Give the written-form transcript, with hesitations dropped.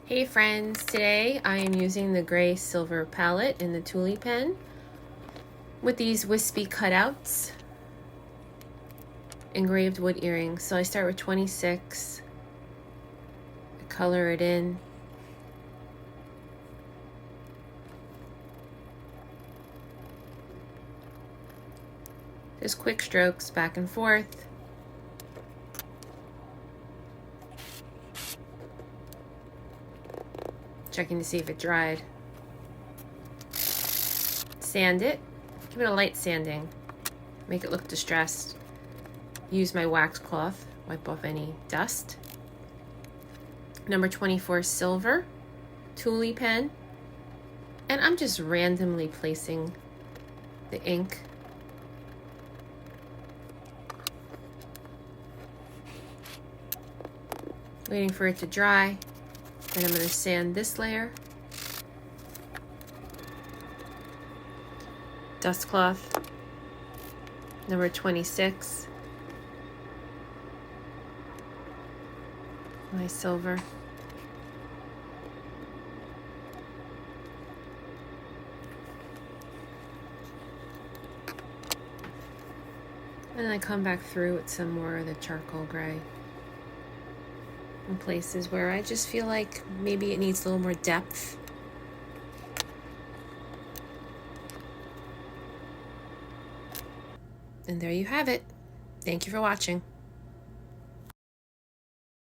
Hey friends, today I am using the gray silver palette in the Tooli pen with these wispy cutouts, engraved wood earrings. So I start with 26, I color it in. Just quick strokes back and forth. Checking to see if it dried. Sand it. Give it a light sanding. Make it look distressed. Use my wax cloth. Wipe off any dust. Number 24 silver. Tooli pen. And I'm just randomly placing the ink. Waiting for it to dry. Then I'm going to sand this layer. Dust cloth. Number 26. My silver. And then I come back through with some more of the charcoal gray. In places where I just feel like maybe it needs a little more depth. And there you have it. Thank you for watching.